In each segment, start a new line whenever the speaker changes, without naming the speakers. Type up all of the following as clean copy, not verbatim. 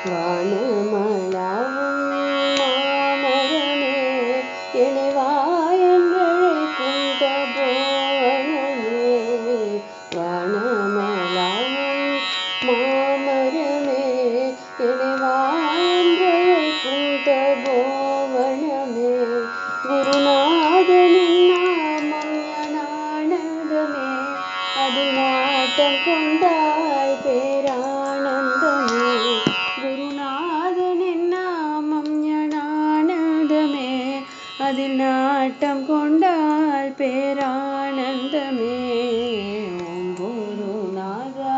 வானமளாவும் மாமரமே எனைவாயென்றழைக்கும் தபோவனமே வானமளாவும் மாமரமே எனைவாயென்றழைக்கும் தபோவனமே குருநாதனின் நாமம் ஞானானந்தமே அதில் நாட்டம் கொண்டால் பேரானந்தமே குருநாதனின் நாமம் ஞானானந்தமே அதில் நாட்டம் கொண்டால் பேரானந்தமே ஓம் குருநாதா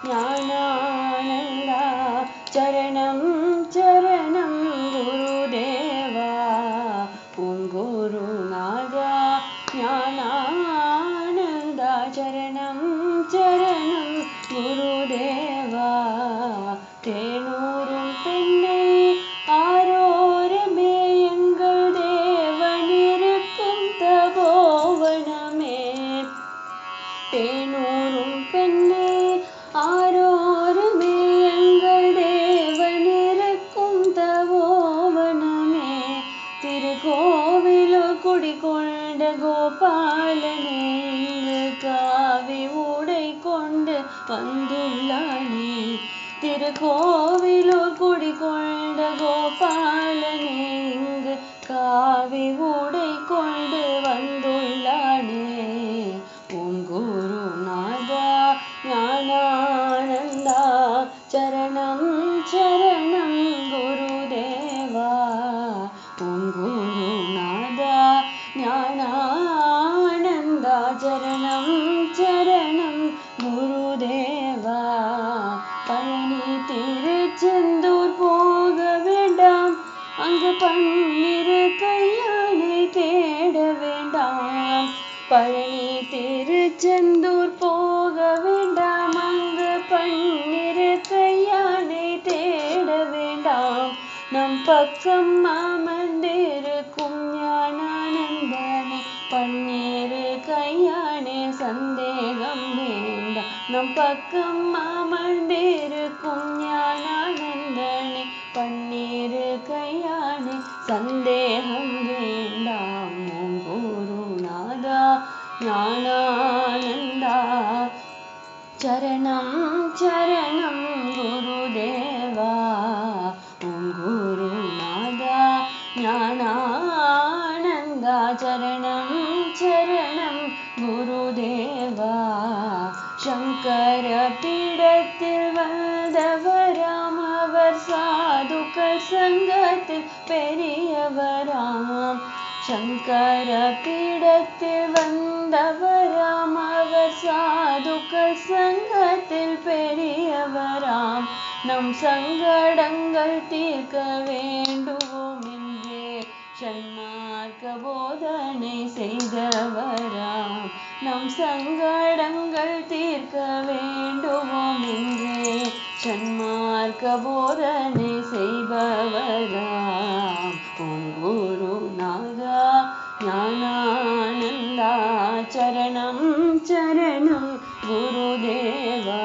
ஞானானந்தா சரணம் சரணம் குருதேவா ஓம் குருநாதா ஞானானந்தா சரணம் சரணம் குருதேவா தேனூரும் பெண்ணை ஆரோரமே எங்கள் தேவனிருக்கும் தபோவனமே தேனூரும் பெண்ணை ஆரோரமே எங்கள் தேவனிருக்கும் தபோவனமே திருக்கோவிலோ குடிகொண்ட கோபாலனே இங்கு காவி உடை கொண்டு வந்துள்ளானே திருக்கோவிலூர் குடிகொண்ட கோபாலனே இங்கு காவி உடை கொண்டு வந்துள்ளானே ஓம் குருநாதா ஞானானந்தா சரணம் சரணம் குருதேவா ஓம் குருநாதா ஞானானந்தா சரணம் சரணம் குருதேவா பழனி திருச்செந்தூர் போக வேண்டாம் அங்கு பன்னிரு கையானை தேட வேண்டாம் பழனி திருச்செந்தூர் போக வேண்டாம் அங்கு பன்னிரு கையானை தேட வேண்டாம் நம் பக்கம் அமர்ந்திருக்கும் ஞானானந்தனே பன்னிரு கையானே சந்தேகம் வேண்டாம் நம் பக்கம் அமர்ந்திருக்கும் ஞானானந்தனே பன்னிரு கையானே சந்தேகம் வேண்டாம் ஓம் குருநாதா ஞானானந்தா சரணம் சரணம் குருதேவா ஓம் குருநாதா ஞானானந்தா சரணம் சரணம் குருதேவா சங்கர பீடத்தில் வந்தவராம் அவர் சாதுக்கள் சங்கத்தில் பெரியவராம் சங்கர பீடத்தில் வந்தவராம் அவர் சாதுக்கள் சங்கத்தில் பெரியவராம் நம் சங்கடங்கள் தீர்க்க வேண்டுவோம் என்றே சன்மார்க்க போதனை செய்தவராம் நம் சங்கடங்கள் தீர்க்க வேண்டுவோம் என்றே சன்மார்க்க போதனை செய்பவராம் ஓம் குருநாதா ஞானானந்தா சரணம் சரணம் குருதேவா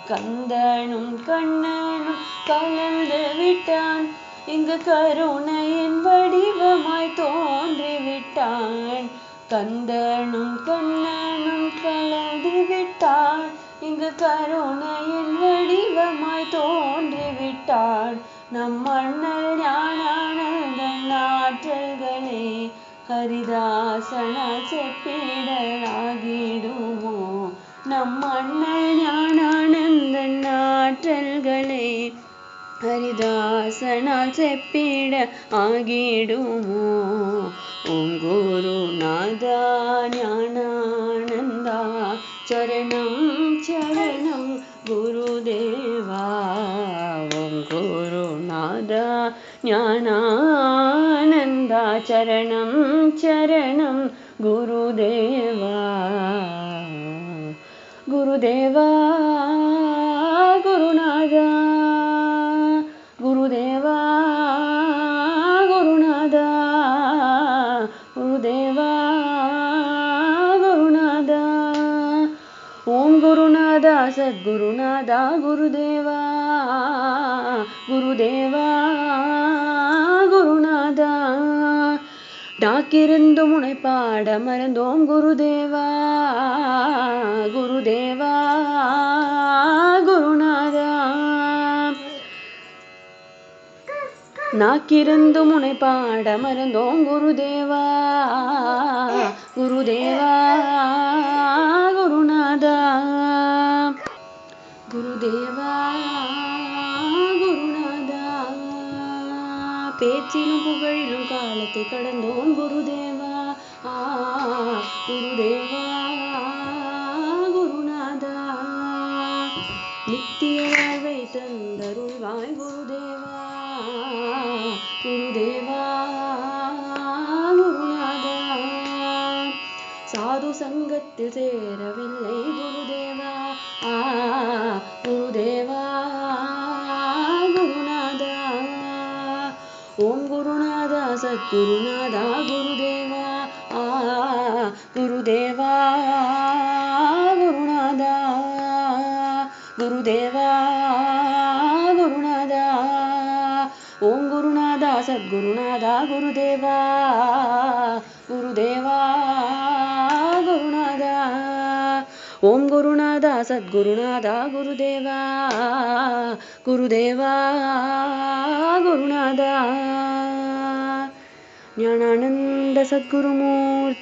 கந்தனும் கண்ணனும் கலந்து விட்டான் இங்கு கருணையின் வடிவமாய் தோன்றிவிட்டான் கந்தனும் கண்ணனும் கலந்து விட்டான் இங்கு கருணையின் வடிவமாய் தோன்றிவிட்டான் நம் அண்ணல் ஞானானந்தன் ஆற்றல்களே ஹரிதாசனால் செப்பிடலாகிடுமோ நம் அண்ணல் ஞானானந்தன் ஆற்றல்களே ஹரிதாசனால் செப்பிட ஆகிடுமோ ஓம் குருநாதா ஞானானந்தா சரணம் சரணம் குருதேவா ஓம் குருநாதா ஞானானந்தா சரணம் சரணம் குருதேவா குருதேவா குருநாதா குருதேவா குருநாதா குருதேவா குருநாதா ஓம் குருநாதா சத்குருநாதா குருதேவா குருதேவா குருநாதா நாக்கிருந்தும் உனை பாட மறந்தோம் குருதேவா குருதேவா குருநாதா நாக்கிருந்தும் உனை பாட மறந்தோம் குருதேவா குருதேவா குருநாதா குருதேவா குருநாதா பேச்சிலும் புகழிலும் காலத்தை கடந்தோம் குருதேவா குருதேவா குருநாதா நித்திய வாழ்வை தந்தருள்வாய் குருதேவா குருதேவா குருநாதா சாது சங்கத்தில் சேரவில்லை குருதேவா குருதேவா குருநாதா ஓம் குருநாதா சத்குருநாதா குருதேவா குருதேவா குருநாதா குருதேவா குருநாதா ஓம் குருநாதா சத்குருநாதா குருதேவா குருதேவா குருநாதா ஓம் குருநாதா சத்குருநாதா குருதேவா குருதேவா குருநாதா ஞானானந்த சத்குருமூர்த்தி